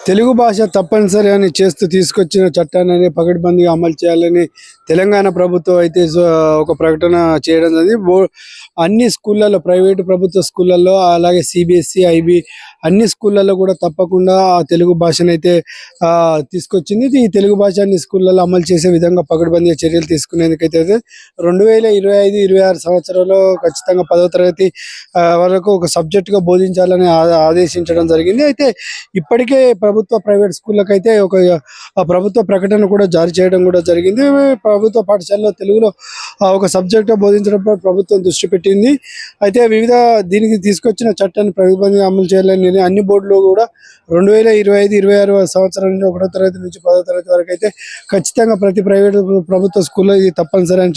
తెలుగు భాష తప్పనిసరి అని చేస్తూ తీసుకొచ్చిన చట్టాన్ని పకడ్బందీగా అమలు చేయాలని తెలంగాణ ప్రభుత్వం అయితే ఒక ప్రకటన చేయడం జరిగింది. అన్ని స్కూళ్ళల్లో, ప్రైవేటు ప్రభుత్వ స్కూళ్ళల్లో, అలాగే సిబిఎస్ఈ, ఐబీ అన్ని స్కూళ్ళల్లో కూడా తప్పకుండా ఆ తెలుగు భాషనైతే తీసుకొచ్చింది. ఈ తెలుగు భాష అన్ని స్కూళ్ళల్లో అమలు చేసే విధంగా పకడ్బందీగా చర్యలు తీసుకునేందుకైతే 2025-26 సంవత్సరంలో ఖచ్చితంగా 10వ తరగతి వరకు ఒక సబ్జెక్టుగా బోధించాలని ఆదేశించడం జరిగింది. అయితే ఇప్పటికే ప్రభుత్వ, ప్రైవేట్ స్కూళ్ళకైతే ఒక ప్రభుత్వ ప్రకటన కూడా జారీ చేయడం కూడా జరిగింది. ప్రభుత్వ పాఠశాలలో తెలుగులో ఒక సబ్జెక్టు బోధించడంపై ప్రభుత్వం దృష్టి పెట్టింది. అయితే దీనికి తీసుకొచ్చిన చట్టాన్ని ప్రతిబంధంగా అమలు చేయాలని అన్ని బోర్డులు కూడా 2025-26 సంవత్సరం నుంచి 1వ తరగతి నుంచి 10వ తరగతి వరకు అయితే ఖచ్చితంగా ప్రతి ప్రైవేటు, ప్రభుత్వ స్కూల్లో ఇది తప్పనిసరి అని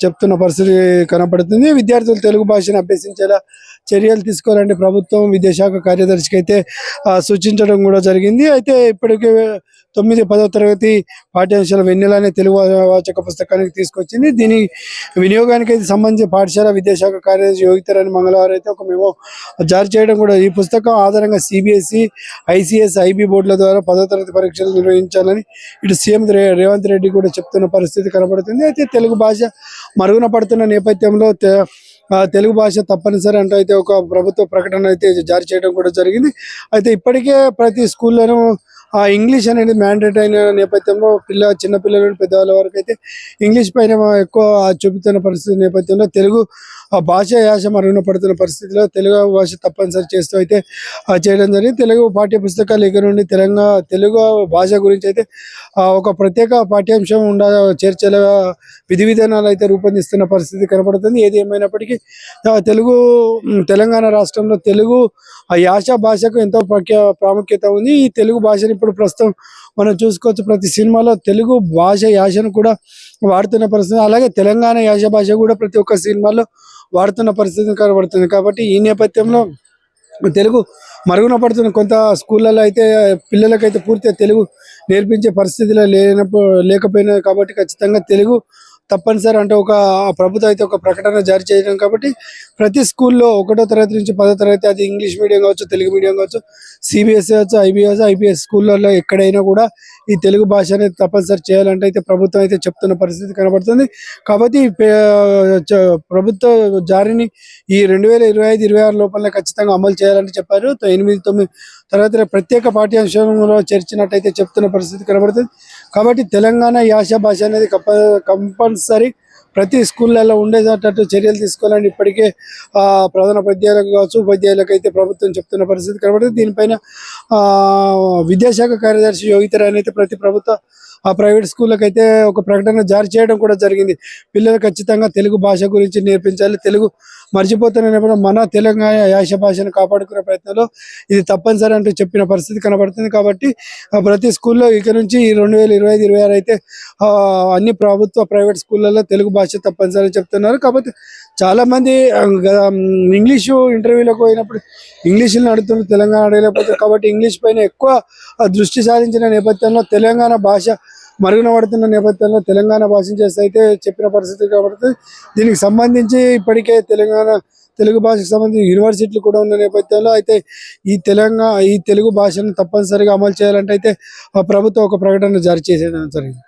చెప్తున్న పరిస్థితి కనపడుతుంది. విద్యార్థులు తెలుగు భాషను అభ్యసించేలా చర్యలు తీసుకోవాలంటే ప్రభుత్వం విద్యాశాఖ కార్యదర్శికి అయితే సూచించడం కూడా జరిగింది. అయితే ఇప్పటికే 9, 10వ తరగతి పాఠ్యాంశాల వెన్నెల అనే తెలుగు వాచక పుస్తకానికి తీసుకొచ్చింది. దీని వినియోగానికి అయితే సంబంధించి పాఠశాల విద్యాశాఖ కార్యదర్శి యోగితారాణి మంగళవారం అయితే ఒక మెమో జారీ చేయడం కూడా, ఈ పుస్తకం ఆధారంగా సిబిఎస్ఈ, ఐసిఎస్, ఐబీ బోర్డుల ద్వారా 10వ తరగతి పరీక్షలు నిర్వహించాలని ఇటు సీఎం రేవంత్ రెడ్డి కూడా చెప్తున్న పరిస్థితి కనబడుతుంది. అయితే తెలుగు భాష మరుగున పడుతున్న నేపథ్యంలో తెలుగు భాష తప్పనిసరి అంటూ అయితే ఒక ప్రభుత్వ ప్రకటన అయితే జారీ చేయడం కూడా జరిగింది. అయితే ఇప్పటికే ప్రతి స్కూల్లోనూ ఇంగ్లీష్ అనేది మ్యాండేట్ అయిన నేపథ్యంలో చిన్నపిల్లల నుండి పెద్దవాళ్ళ వరకు అయితే ఇంగ్లీష్ పైన ఎక్కువ చూపుతున్న పరిస్థితి నేపథ్యంలో తెలుగు భాష యాస మరుగున పడుతున్న పరిస్థితిలో తెలుగు భాష తప్పనిసరి చేస్తూ అయితే చేయడం జరిగింది. తెలుగు పాఠ్య పుస్తకాలు ఇక నుండి తెలుగు భాష గురించి అయితే ఒక ప్రత్యేక పాఠ్యాంశం చేర్చేలా విధి విధానాలు అయితే రూపొందిస్తున్న పరిస్థితి కనబడుతుంది. ఏది ఏమైనప్పటికీ తెలంగాణ రాష్ట్రంలో తెలుగు యాస భాషకు ఎంతో ప్రాముఖ్యత ఉంది. ఈ తెలుగు భాషను ఇప్పుడు ప్రస్తుతం మనం చూసుకోవచ్చు, ప్రతి సినిమాలో తెలుగు భాష యాసను కూడా వాడుతున్న పరిస్థితి, అలాగే తెలంగాణ యాస భాష కూడా ప్రతి ఒక్క సినిమాలో వాడుతున్న పరిస్థితి కనబడుతుంది. కాబట్టి ఈ నేపథ్యంలో తెలుగు మరుగున పడుతున్న కొంత స్కూళ్ళలో అయితే పిల్లలకైతే పూర్తిగా తెలుగు నేర్పించే పరిస్థితిలో లేకపోయినా కాబట్టి ఖచ్చితంగా తెలుగు తప్పనిసరి అంటే ప్రభుత్వం అయితే ఒక ప్రకటన జారీ చేయడం కాబట్టి ప్రతి స్కూల్లో 1వ తరగతి నుంచి 10వ తరగతి, అది ఇంగ్లీష్ మీడియం కావచ్చు, తెలుగు మీడియం కావచ్చు, సిబిఎస్ఈ కావచ్చు, ఐబీ కావచ్చు, ఐపీఎస్ స్కూళ్ళల్లో ఎక్కడైనా కూడా ఈ తెలుగు భాష అనేది తప్పనిసరి చేయాలంటే అయితే ప్రభుత్వం అయితే చెప్తున్న పరిస్థితి కనబడుతుంది. కాబట్టి ప్రభుత్వ జారీని ఈ 2025-26 లోపల ఖచ్చితంగా అమలు చేయాలని చెప్పారు. 8, 9 తరగతి ప్రత్యేక పాఠ్యాంశంలో చేర్చినట్టయితే చెప్తున్న పరిస్థితి కనబడుతుంది. కాబట్టి తెలంగాణ యాస భాష అనేది కంపల్సరీ ప్రతి స్కూళ్ళల్లో ఉండేటట్టు చర్యలు తీసుకోవాలని ఇప్పటికే ప్రధానోపాధ్యాయులకు కావచ్చు, ఉపాధ్యాయులకు అయితే ప్రభుత్వం చెప్తున్న పరిస్థితి కనబడుతుంది. దీనిపైన విద్యాశాఖ కార్యదర్శి యోగితారాణి అయితే ప్రతి ప్రభుత్వ ప్రైవేట్ స్కూళ్ళకి అయితే ఒక ప్రకటన జారీ చేయడం కూడా జరిగింది. పిల్లలు ఖచ్చితంగా తెలుగు భాష గురించి నేర్పించాలి, తెలుగు మర్చిపోతున్న మన తెలంగాణ యాస భాషను కాపాడుకునే ప్రయత్నంలో ఇది తప్పనిసరి అంటూ చెప్పిన పరిస్థితి కనబడుతుంది. కాబట్టి ప్రతి స్కూల్లో ఇక నుంచి 2025-26 అయితే అన్ని ప్రభుత్వ, ప్రైవేట్ స్కూళ్ళల్లో తెలుగు భాష తప్పనిసరి చెప్తున్నారు. కాబట్టి చాలామంది ఇంగ్లీషు ఇంటర్వ్యూలకు పోయినప్పుడు ఇంగ్లీష్లో అడుగుతున్నారు, తెలంగాణ అడగలేకపోతే. కాబట్టి ఇంగ్లీష్ పైన ఎక్కువ దృష్టి సారించిన నేపథ్యంలో తెలంగాణ భాష మరుగున పడుతున్న నేపథ్యంలో తెలంగాణ భాషను చేస్తే అయితే చెప్పిన పరిస్థితి కాబట్టి దీనికి సంబంధించి ఇప్పటికే తెలుగు భాషకు సంబంధించి యూనివర్సిటీలు కూడా ఉన్న నేపథ్యంలో అయితే ఈ తెలుగు భాషను తప్పనిసరిగా అమలు చేయాలంటే అయితే ప్రభుత్వం ఒక ప్రకటన జారీ చేసేది జరిగింది.